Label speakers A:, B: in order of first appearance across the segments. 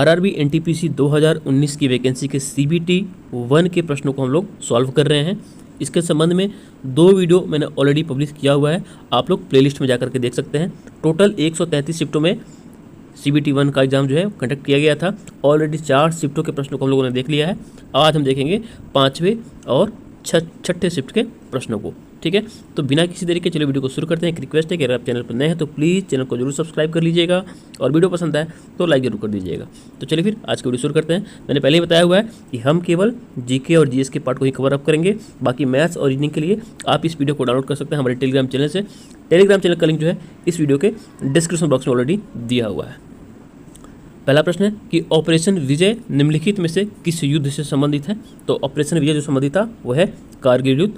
A: RRB NTPC 2019 की vacancy के CBT 1 के प्रश्नों को हम लोग सॉल्व कर रहे हैं। इसके संबंध में 2 वीडियो मैंने ऑलरेडी पब्लिश किया हुआ है, आप लोग प्लेलिस्ट में जाकर के देख सकते हैं। टोटल 133 शिफ्टों में CBT 1 का एग्जाम जो है कंडक्ट किया गया था। ऑलरेडी 4 शिफ्टों के प्रश्नों को हम लोगों ने देख लिया है। आज हम देखेंगे 5वें और 6ठे शिफ्ट के प्रश्नों को। ठीक है, तो बिना किसी देरी के चलिए वीडियो को शुरू करते हैं। एक रिक्वेस्ट है कि अगर आप चैनल पर नए हैं तो प्लीज़ चैनल को जरूर सब्सक्राइब कर लीजिएगा और वीडियो पसंद आए तो लाइक जरूर कर दीजिएगा। तो चलिए फिर आज की वीडियो शुरू करते हैं। मैंने पहले ही बताया हुआ है कि हम केवल GK और GS के पार्ट को ही कवर अप करेंगे, बाकी मैथ्स और रीजनिंग के लिए आप इस वीडियो को डाउनलोड कर सकते हैं हमारे टेलीग्राम चैनल से। टेलीग्राम चैनल का लिंक जो है इस वीडियो के डिस्क्रिप्शन बॉक्स में ऑलरेडी दिया हुआ है। पहला प्रश्न है कि ऑपरेशन विजय निम्नलिखित में से किस युद्ध से संबंधित है? तो ऑपरेशन विजय जो संबंधित था वो है कारगिल युद्ध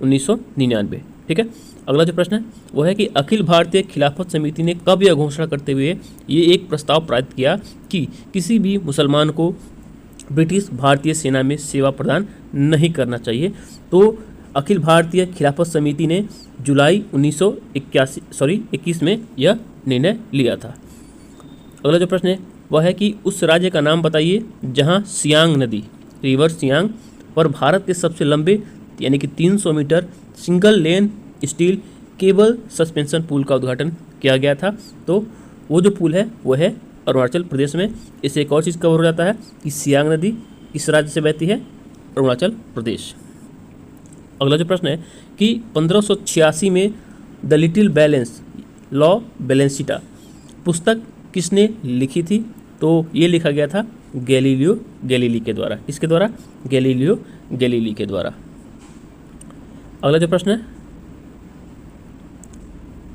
A: 1999। ठीक है, अगला जो प्रश्न है वो है कि अखिल भारतीय खिलाफत समिति ने कब यह घोषणा करते हुए ये एक प्रस्ताव पारित किया कि किसी भी मुसलमान को ब्रिटिश भारतीय सेना में सेवा प्रदान नहीं करना चाहिए? तो अखिल भारतीय खिलाफत समिति ने जुलाई 1921 में यह निर्णय लिया था। अगला जो प्रश्न है वह है कि उस राज्य का नाम बताइए जहां सियांग नदी, रिवर सियांग पर भारत के सबसे लंबे यानी कि 300 meter single lane steel cable suspension पुल का उद्घाटन किया गया था। तो वो जो पुल है वो है अरुणाचल प्रदेश में। इससे एक और चीज़ कवर हो जाता है कि सियांग नदी किस राज्य से बहती है? अरुणाचल प्रदेश। अगला जो प्रश्न है कि 1586 में द लिटिल बैलेंस लॉ बैलेंसिटा पुस्तक किसने लिखी थी? तो ये लिखा गया था गैलीलियो गैलीली के द्वारा। किसके द्वारा? गैलीलियो गैलीली के द्वारा। अगला जो प्रश्न है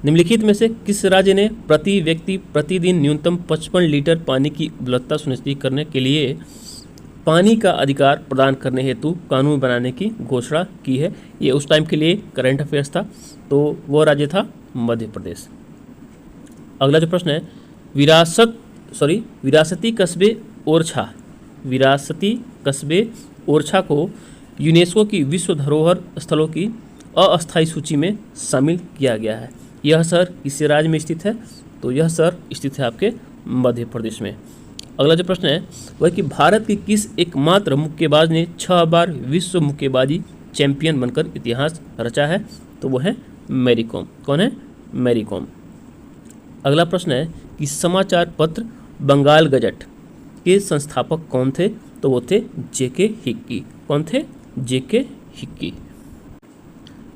A: निम्नलिखित में से किस राज्य ने प्रति व्यक्ति प्रतिदिन न्यूनतम 55 लीटर पानी की उपलब्धता सुनिश्चित करने के लिए पानी का अधिकार प्रदान करने हेतु कानून बनाने की घोषणा की है? ये उस टाइम के लिए करंट अफेयर्स था, तो वो राज्य था मध्य प्रदेश। अगला जो प्रश्न है विरासती कस्बे ओरछा को यूनेस्को की विश्व धरोहर स्थलों की अस्थायी सूची में शामिल किया गया है। यह शहर किस राज्य में स्थित है? तो यह शहर स्थित है आपके मध्य प्रदेश में। अगला जो प्रश्न है वह कि भारत के किस एकमात्र मुक्केबाज ने 6 बार विश्व मुक्केबाजी चैंपियन बनकर इतिहास रचा है? तो वो है मैरी कॉम। कौन है? मैरी कॉम। अगला प्रश्न है कि समाचार पत्र बंगाल गजट के संस्थापक कौन थे? तो वो थे JK हिक्की। कौन थे? JK Hickey.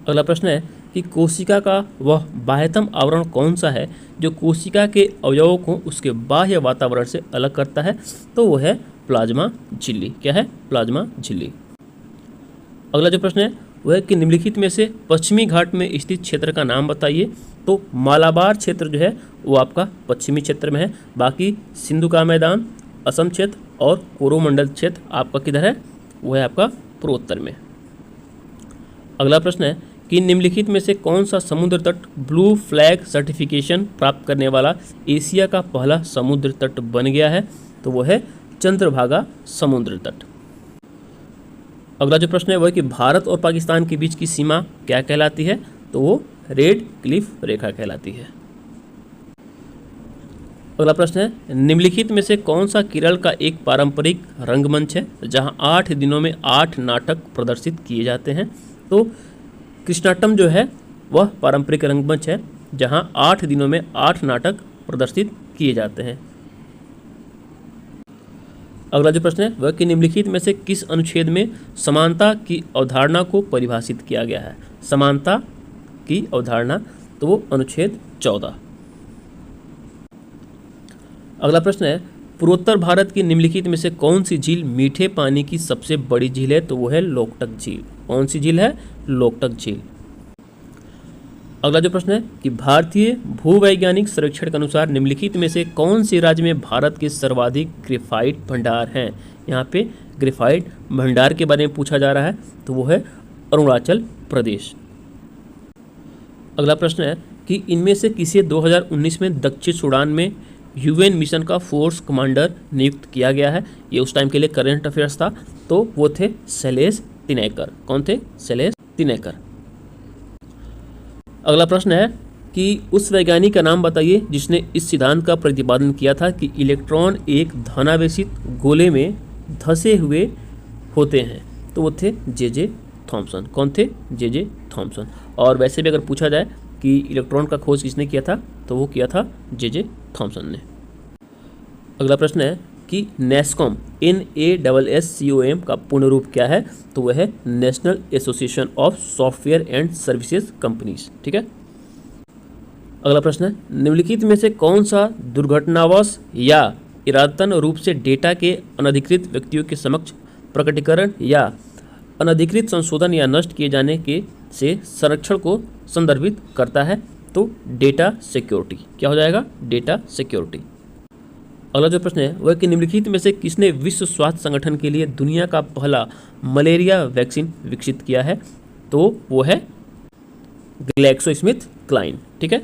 A: अगला प्रश्न है कि कोशिका का वह बाह्यतम आवरण कौन सा है जो कोशिका के अवयवों को उसके बाह्य वातावरण से अलग करता है? तो वो है प्लाज्मा झिल्ली। क्या है? प्लाज्मा झिल्ली। अगला जो प्रश्न है वह है कि निम्नलिखित में से पश्चिमी घाट में स्थित क्षेत्र का नाम बताइए? तो मालाबार क्षेत्र जो है वो आपका पश्चिमी क्षेत्र में है, बाकी सिंधु का मैदान, असम क्षेत्र और कोरोमंडल क्षेत्र आपका किधर है? वो है आपका पूर्वोत्तर में। अगला प्रश्न है कि निम्नलिखित में से कौन सा समुद्र तट ब्लू फ्लैग सर्टिफिकेशन प्राप्त करने वाला एशिया का पहला समुद्र तट बन गया है? तो वो है चंद्रभागा समुद्र तट। अगला जो प्रश्न है वह कि भारत और पाकिस्तान के बीच की सीमा क्या कहलाती है? तो वो रेड क्लिफ रेखा कहलाती है। अगला प्रश्न है निम्नलिखित में से कौन सा केरल का एक पारंपरिक रंगमंच है जहां 8 दिनों में 8 नाटक प्रदर्शित किए जाते हैं? तो कृष्णाटम जो है वह पारंपरिक रंगमंच है जहां 8 दिनों में 8 नाटक प्रदर्शित किए जाते हैं। अगला जो प्रश्न है वह कि निम्नलिखित में से किस अनुच्छेद में समानता की अवधारणा को परिभाषित किया गया है? समानता की अवधारणा, तो वो अनुच्छेद 14। अगला प्रश्न है पूर्वोत्तर भारत की निम्नलिखित में से कौन सी झील मीठे पानी की सबसे बड़ी झील है? तो वो है लोकटक झील। कौन सी झील है? लोकटक झील। अगला जो प्रश्न है कि भारतीय भूवैज्ञानिक सर्वेक्षण के अनुसार निम्नलिखित में से कौन से राज्य में भारत के सर्वाधिक ग्रेफाइट भंडार हैं? यहाँ पे ग्रेफाइट भंडार के बारे में पूछा जा रहा है, तो वो है अरुणाचल प्रदेश। अगला प्रश्न है कि इनमें से किसे 2019 में दक्षिण सूडान में UN मिशन का फोर्स कमांडर नियुक्त किया गया है? ये उस टाइम के लिए करंट अफेयर्स था, तो वो थे शैलेश तिनेकर। कौन थे? शैलेश तिनेकर। अगला प्रश्न है कि उस वैज्ञानिक का नाम बताइए जिसने इस सिद्धांत का प्रतिपादन किया था कि इलेक्ट्रॉन एक धनावेशित गोले में धंसे हुए होते हैं। तो वो थे जे थॉमसन। कौन थे? J Thomson. और वैसे भी अगर पूछा जाए कि इलेक्ट्रॉन का खोज किसने किया था, तो वो किया था जे थॉमसन ने। अगला प्रश्न है कि नेस्कॉम NASSCOM का पूर्ण रूप क्या है? तो वह है national association of software and services companies. ठीक है। अगला प्रश्न है निम्नलिखित में से कौन सा दुर्घटनावश या इरादतन रूप से डेटा के अनधिकृत व्यक्तियों के समक्ष प्रकटीकरण या अनधिकृत संशोधन या नष्ट किए जाने के से संरक्षण को संदर्भित करता है? तो डेटा सिक्योरिटी। क्या हो जाएगा? Data security. अगला जो प्रश्न है वह कि निम्नलिखित में से किसने विश्व स्वास्थ्य संगठन के लिए दुनिया का पहला मलेरिया वैक्सीन विकसित किया है? तो वो है ग्लैक्सोस्मिथक्लाइन। ठीक है।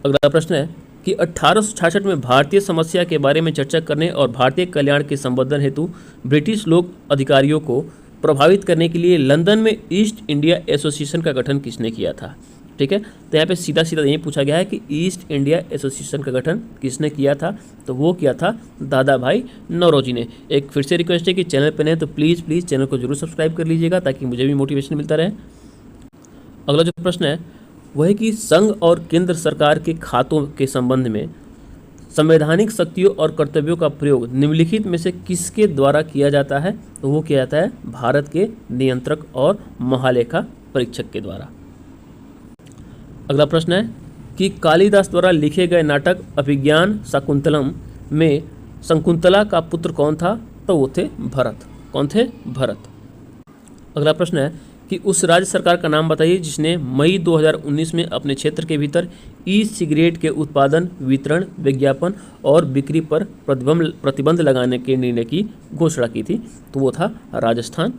A: अगला प्रश्न है कि 1866 में भारतीय समस्या के बारे में चर्चा करने और भारतीय कल्याण के संवर्धन हेतु ब्रिटिश लोक अधिकारियों को प्रभावित करने के लिए लंदन में ईस्ट इंडिया एसोसिएशन का गठन किसने किया था? ठीक है। तो यहाँ पे सीधा सीधा यही पूछा गया है कि ईस्ट इंडिया एसोसिएशन का गठन किसने किया था? तो वो किया था दादा भाई नौरोजी ने। एक फिर से रिक्वेस्ट है कि चैनल पर नए तो प्लीज़ चैनल को जरूर सब्सक्राइब कर लीजिएगा ताकि मुझे भी मोटिवेशन मिलता रहे। अगला जो प्रश्न है वह है कि संघ और केंद्र सरकार के खातों के संबंध में संवैधानिक शक्तियों और कर्तव्यों का प्रयोग निम्नलिखित में से किसके द्वारा किया जाता है? तो वो किया जाता है भारत के नियंत्रक और महालेखा परीक्षक के द्वारा। अगला प्रश्न है कि कालिदास द्वारा लिखे गए नाटक अभिज्ञान शाकुंतलम में शकुंतला का पुत्र कौन था? तो वो थे भरत। कौन थे? भरत। अगला प्रश्न है कि उस राज्य सरकार का नाम बताइए जिसने मई 2019 में अपने क्षेत्र के भीतर ई सिगरेट के उत्पादन, वितरण, विज्ञापन और बिक्री पर प्रतिबंध लगाने के निर्णय की घोषणा की थी। तो वो था राजस्थान।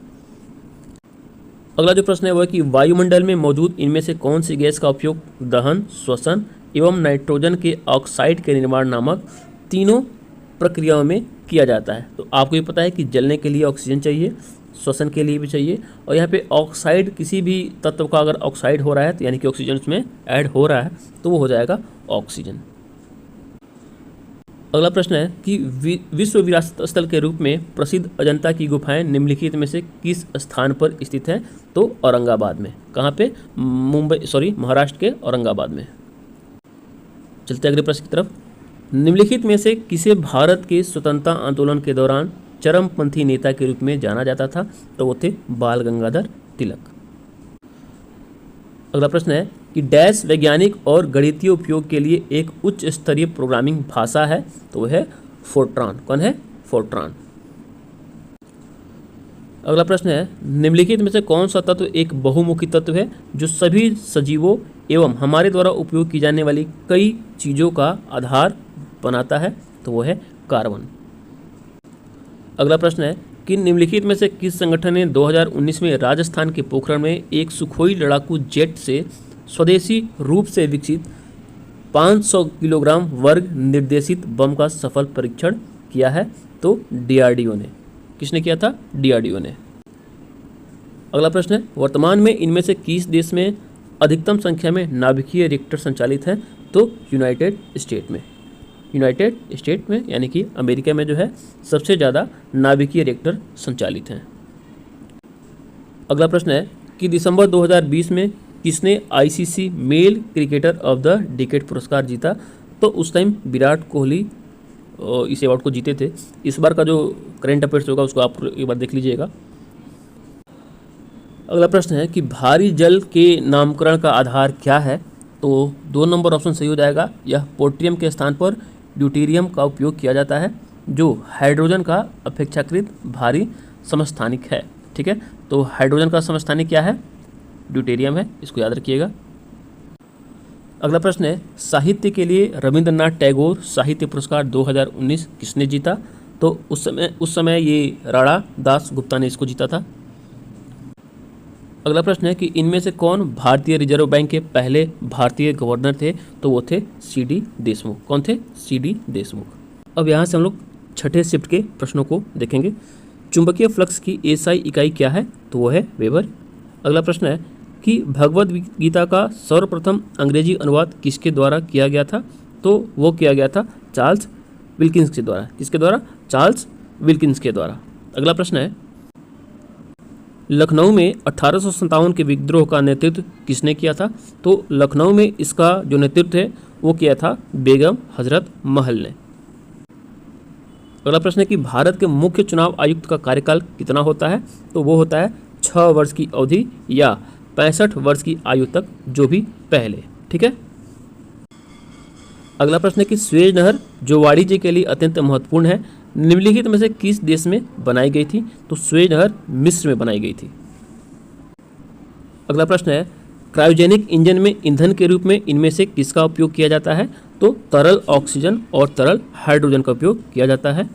A: अगला जो प्रश्न है वह कि वायुमंडल में मौजूद इनमें से कौन सी गैस का उपयोग दहन, श्वसन एवं नाइट्रोजन के ऑक्साइड के निर्माण नामक तीनों प्रक्रियाओं में किया जाता है? तो आपको ये पता है कि जलने के लिए ऑक्सीजन चाहिए, श्वसन के लिए भी चाहिए, और यहाँ पे ऑक्साइड किसी भी तत्व का अगर ऑक्साइड हो रहा है तो यानी कि ऑक्सीजन उसमें ऐड हो रहा है तो वो हो जाएगा ऑक्सीजन। अगला प्रश्न है कि विश्व विरासत स्थल के रूप में प्रसिद्ध अजंता की गुफाएं निम्नलिखित में से किस स्थान पर स्थित हैं? तो औरंगाबाद में। कहाँ पे? महाराष्ट्र के औरंगाबाद में। चलते अगले प्रश्न की तरफ। निम्नलिखित में से किसे भारत के स्वतंत्रता आंदोलन के दौरान चरमपंथी नेता के रूप में जाना जाता था? तो वो थे बाल गंगाधर तिलक। अगला प्रश्न है कि डैश वैज्ञानिक और गणितीय उपयोग के लिए एक उच्च स्तरीय प्रोग्रामिंग भाषा है? तो वह है फोर्ट्रान। कौन है? फोर्ट्रान। अगला प्रश्न है निम्नलिखित में से कौन सा तत्व एक बहुमुखी तत्व है जो सभी सजीवों एवं हमारे द्वारा उपयोग की जाने वाली कई चीज़ों का आधार बनाता है? तो वो है कार्बन। अगला प्रश्न है कि निम्नलिखित में से किस संगठन ने 2019 में राजस्थान के पोखरण में एक सुखोई लड़ाकू जेट से स्वदेशी रूप से विकसित 500 किलोग्राम वर्ग निर्देशित बम का सफल परीक्षण किया है? तो DRDO ने। किसने किया था? DRDO ने। अगला प्रश्न है वर्तमान में इनमें से किस देश में अधिकतम संख्या में नाभिकीय रिएक्टर संचालित हैं? तो यूनाइटेड स्टेट में यानी कि अमेरिका में जो है सबसे ज़्यादा नाभिकीय रिएक्टर संचालित हैं। अगला प्रश्न है कि दिसंबर 2020 में किसने ICC male cricketer of the decade पुरस्कार जीता? तो उस टाइम विराट कोहली इस अवार्ड को जीते थे। इस बार का जो करंट अफेयर्स होगा उसको आप एक बार देख लीजिएगा। अगला प्रश्न है कि भारी जल के नामकरण का आधार क्या है? तो 2 नंबर ऑप्शन सही हो जाएगा। यह पोट्रियम के स्थान पर ड्यूटेरियम का उपयोग किया जाता है जो हाइड्रोजन का अपेक्षाकृत भारी समस्थानिक है। ठीक है। तो हाइड्रोजन का समस्थानिक क्या है? ड्यूटेरियम है। इसको याद रखिएगा। अगला प्रश्न है साहित्य के लिए रविंद्रनाथ टैगोर साहित्य पुरस्कार 2019 किसने जीता? तो उस समय ये राणा दास गुप्ता ने इसको जीता था। अगला प्रश्न है कि इनमें से कौन भारतीय रिजर्व बैंक के पहले भारतीय गवर्नर थे? तो वो थे CD देशमुख। कौन थे? CD देशमुख। अब यहाँ से हम लोग छठे शिफ्ट के प्रश्नों को देखेंगे। चुंबकीय फ्लक्स की SI इकाई क्या है? तो वो है वेबर। अगला प्रश्न है कि भगवद गीता का सर्वप्रथम अंग्रेजी अनुवाद किसके द्वारा किया गया था? तो वो किया गया था चार्ल्स विल्किंस के द्वारा। किसके द्वारा? चार्ल्स विल्किंस के द्वारा। अगला प्रश्न है, लखनऊ में 1857 के विद्रोह का नेतृत्व किसने किया था? तो लखनऊ में इसका जो नेतृत्व है वो किया था बेगम हजरत महल ने। अगला प्रश्न है कि भारत के मुख्य चुनाव आयुक्त का कार्यकाल कितना होता है? तो वो होता है 6 वर्ष की अवधि या 65 वर्ष की आयु तक, जो भी पहले। ठीक है। अगला प्रश्न है कि स्वेज नहर जो वाणिज्य के लिए अत्यंत महत्वपूर्ण है, निम्नलिखित में से किस देश में बनाई गई थी? तो स्वेज नहर मिस्र में बनाई गई थी। अगला प्रश्न है, क्रायोजेनिक इंजन में ईंधन के रूप में इनमें से किसका उपयोग किया जाता है? तो तरल ऑक्सीजन और तरल हाइड्रोजन का उपयोग किया जाता है।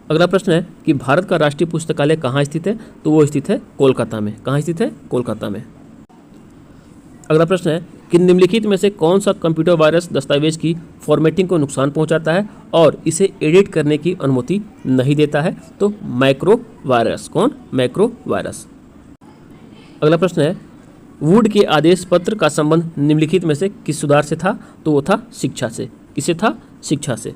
A: अगला प्रश्न है कि भारत का राष्ट्रीय पुस्तकालय कहाँ स्थित है? तो वो स्थित है कोलकाता में। कहाँ स्थित है? कोलकाता में। अगला प्रश्न है कि निम्नलिखित में से कौन सा कंप्यूटर वायरस दस्तावेज की फॉर्मेटिंग को नुकसान पहुंचाता है और इसे एडिट करने की अनुमति नहीं देता है? तो मैक्रो वायरस। कौन? Macro virus. अगला प्रश्न है, वुड के आदेश पत्र का संबंध निम्नलिखित में से किस सुधार से था? तो वो था शिक्षा से। किससे था? शिक्षा से।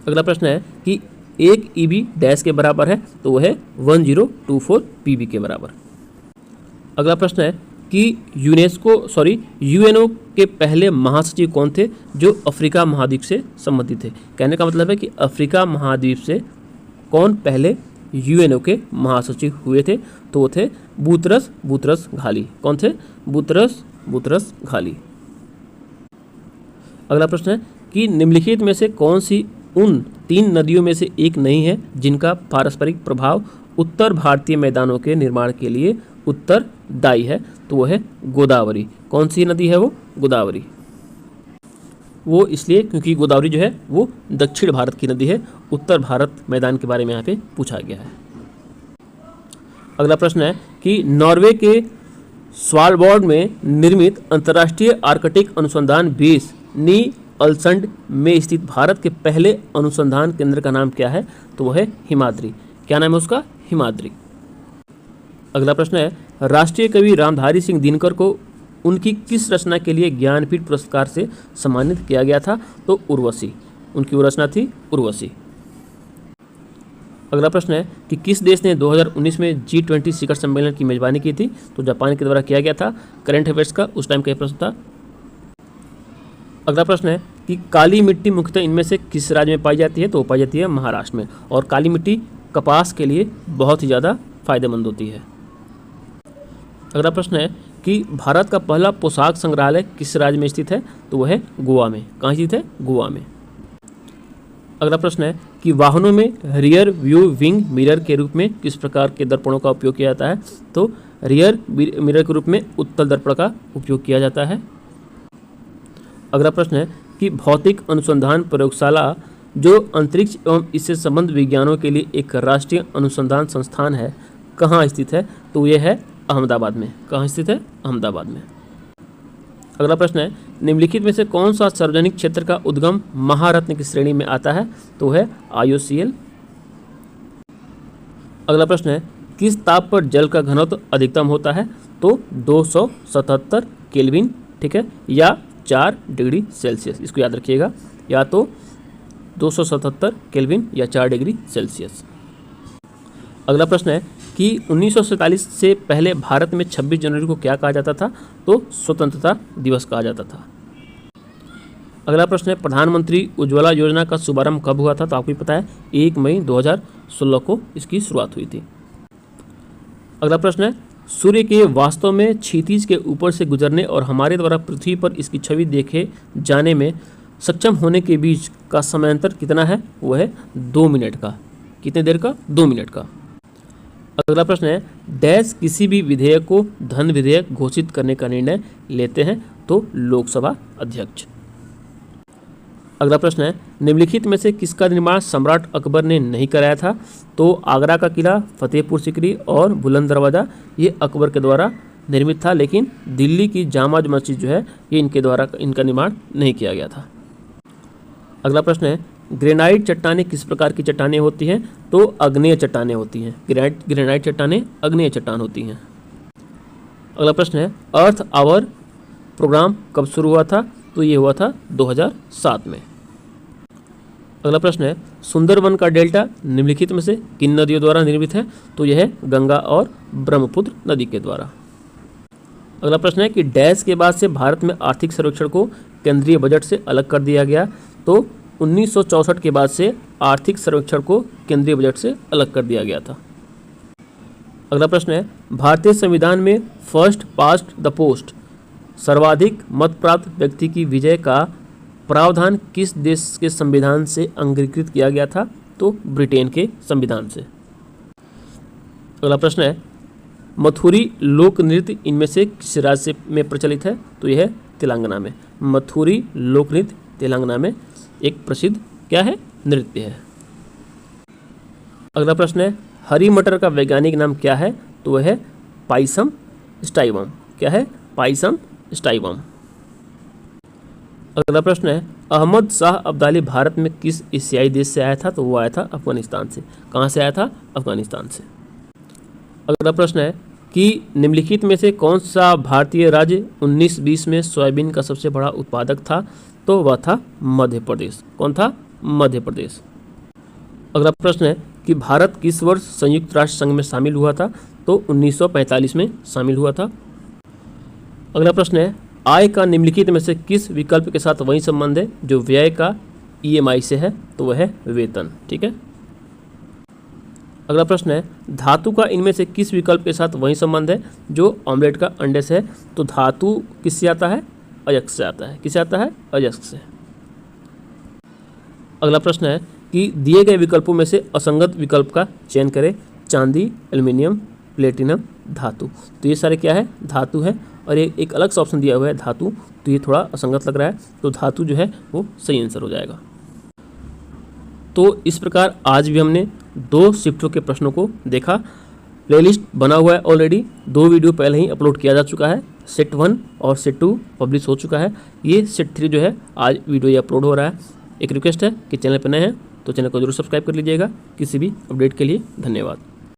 A: अगला प्रश्न है कि 1 EB डैश के बराबर है? तो वह है 1024 PB के बराबर। अगला प्रश्न है कि यूएनओ के पहले महासचिव कौन थे जो अफ्रीका महाद्वीप से संबंधित थे? कहने का मतलब है कि अफ्रीका महाद्वीप से कौन पहले यूएनओ के महासचिव हुए थे? तो वो थे बूतरस घाली। कौन थे? बूतरस घाली। अगला प्रश्न है कि निम्नलिखित में से कौन सी उन 3 नदियों में से एक नहीं है जिनका पारस्परिक प्रभाव उत्तर भारतीय मैदानों के निर्माण के लिए उत्तरदायी है? तो वो है गोदावरी। कौन सी नदी है वो? गोदावरी। वो इसलिए क्योंकि गोदावरी जो है वो दक्षिण भारत की नदी है। उत्तर भारत मैदान के बारे में यहाँ पे पूछा गया है। अगला प्रश्न है कि नॉर्वे के स्वालबॉर्ड में निर्मित अंतर्राष्ट्रीय आर्कटिक अनुसंधान बेस नी अलसंड में स्थित भारत के पहले अनुसंधान केंद्र का नाम क्या है? तो वह है हिमाद्री। क्या नाम है उसका? हिमाद्री। अगला प्रश्न है, राष्ट्रीय कवि रामधारी सिंह दिनकर को उनकी किस रचना के लिए ज्ञानपीठ पुरस्कार से सम्मानित किया गया था? तो उर्वशी। उनकी वो रचना थी उर्वशी। अगला प्रश्न है कि किस देश ने 2019 में G20 शिखर सम्मेलन की मेजबानी की थी? तो जापान के द्वारा किया गया था। करंट अफेयर्स का उस टाइम का प्रश्न था। अगला प्रश्न है कि काली मिट्टी मुख्यतः इनमें से किस राज्य में पाई जाती है? तो पाई जाती है महाराष्ट्र में। और काली मिट्टी कपास के लिए बहुत ही ज़्यादा फायदेमंद होती है। अगला प्रश्न है कि भारत का पहला पोशाक संग्रहालय किस राज्य में स्थित है? तो वह है गोवा में। कहाँ स्थित है? गोवा में। अगला प्रश्न है कि वाहनों में रियर व्यू विंग मिरर के रूप में किस प्रकार के दर्पणों का उपयोग किया जाता है? तो रियर मिरर के रूप में उत्तल दर्पण का उपयोग किया जाता है। अगला प्रश्न है कि भौतिक अनुसंधान प्रयोगशाला जो अंतरिक्ष एवं इससे संबंध विज्ञानों के लिए एक राष्ट्रीय अनुसंधान संस्थान है, कहाँ स्थित है? तो यह है अहमदाबाद में। कहाँ स्थित है? अहमदाबाद में। अगला प्रश्न है, निम्नलिखित में से कौन सा सार्वजनिक क्षेत्र का उद्गम महारत्न की श्रेणी में आता है? तो है IOCL। अगला प्रश्न है, किस ताप पर जल का घनत्व अधिकतम होता है? तो 277 केल्विन, ठीक है, या 4 डिग्री सेल्सियस। इसको याद रखिएगा, या तो 277 केल्विन या 4 डिग्री सेल्सियस। अगला प्रश्न है कि 1947 से पहले भारत में 26 जनवरी को क्या कहा जाता था? तो स्वतंत्रता दिवस कहा जाता था। अगला प्रश्न है, प्रधानमंत्री उज्ज्वला योजना का शुभारंभ कब हुआ था? तो आपको पता है 1 मई 2016 को इसकी शुरुआत हुई थी। अगला प्रश्न है, सूर्य के वास्तव में क्षितिज के ऊपर से गुजरने और हमारे द्वारा पृथ्वी पर इसकी छवि देखे जाने में सक्षम होने के बीच का समयांतर कितना है? वो है 2 मिनट का। कितने देर का? 2 मिनट का। अगला प्रश्न है, डैश किसी भी विधेयक को धन विधेयक घोषित करने का निर्णय लेते हैं? तो लोकसभा अध्यक्ष। अगला प्रश्न है, निम्नलिखित में से किसका निर्माण सम्राट अकबर ने नहीं कराया था? तो आगरा का किला, फतेहपुर सीकरी और बुलंद दरवाज़ा ये अकबर के द्वारा निर्मित था, लेकिन दिल्ली की जामा मस्जिद जो है ये इनका निर्माण नहीं किया गया था। अगला प्रश्न है, ग्रेनाइट चट्टानें किस प्रकार की चट्टानें होती हैं? तो आग्नेय चट्टानें होती हैं। ग्रेनाइट चट्टानें आग्नेय चट्टान होती हैं। अगला प्रश्न है अर्थ आवर प्रोग्राम कब शुरू हुआ था? तो ये हुआ था 2007 में। अगला प्रश्न है सुंदरवन का डेल्टा निम्नलिखित में से किन नदियों द्वारा निर्मित है? तो यह है गंगा और ब्रह्मपुत्र नदी के द्वारा। अगला प्रश्न है कि डैश के बाद से भारत में आर्थिक सर्वेक्षण को केंद्रीय बजट से अलग कर दिया गया। तो 1964 के बाद से आर्थिक सर्वेक्षण को केंद्रीय बजट से अलग कर दिया गया था। अगला प्रश्न है भारतीय संविधान में फर्स्ट पास्ट द पोस्ट सर्वाधिक मत प्राप्त व्यक्ति की विजय का प्रावधान किस देश के संविधान से अंगीकृत किया गया था? तो ब्रिटेन के संविधान से। अगला प्रश्न है मथुरी लोक नृत्य इनमें से किस राज्य में प्रचलित है? तो यह है तेलंगाना में। मथुरी लोक नृत्य तेलंगाना में एक प्रसिद्ध क्या है? नृत्य है। अगला प्रश्न है हरी मटर का वैज्ञानिक नाम क्या है? तो वह है पाइसम स्टाइवम। क्या है? पाइसम स्टाइवम। अगला प्रश्न है अहमद शाह अब्दाली भारत में किस एशियाई देश से आया था? तो वो आया था अफगानिस्तान से। कहाँ से आया था? अफगानिस्तान से। अगला प्रश्न है कि निम्नलिखित में से कौन सा भारतीय राज्य 1920 में सोयाबीन का सबसे बड़ा उत्पादक था? तो वह था मध्य प्रदेश। कौन था? मध्य प्रदेश। अगला प्रश्न है कि भारत किस वर्ष संयुक्त राष्ट्र संघ में शामिल हुआ था? तो 1945 में शामिल हुआ था। अगला प्रश्न है आय का निम्नलिखित में से किस विकल्प के साथ वही संबंध है जो व्यय का EMI से है? तो वह है वेतन। ठीक है। अगला प्रश्न है धातु का इनमें से किस विकल्प के साथ वही संबंध है जो ऑमलेट का अंडे से है? तो धातु किससे आता है? अयस्क से आता है। किससे आता है? अयस्क से। अगला प्रश्न है कि दिए गए विकल्पों में से असंगत विकल्प का चयन करें। चांदी, एल्युमिनियम, प्लेटिनम, धातु। तो ये सारे क्या है? धातु है। और एक अलग सा ऑप्शन दिया हुआ है धातु, तो ये थोड़ा असंगत लग रहा है, तो धातु जो है वो सही आंसर हो जाएगा। तो इस प्रकार आज भी हमने 2 शिफ्टों के प्रश्नों को देखा। प्लेलिस्ट बना हुआ है ऑलरेडी, 2 वीडियो पहले ही अपलोड किया जा चुका है। सेट 1 और सेट 2 पब्लिश हो चुका है। ये सेट 3 जो है आज वीडियो ये अपलोड हो रहा है। एक रिक्वेस्ट है कि चैनल पर नए हैं तो चैनल को जरूर सब्सक्राइब कर लीजिएगा। किसी भी अपडेट के लिए धन्यवाद।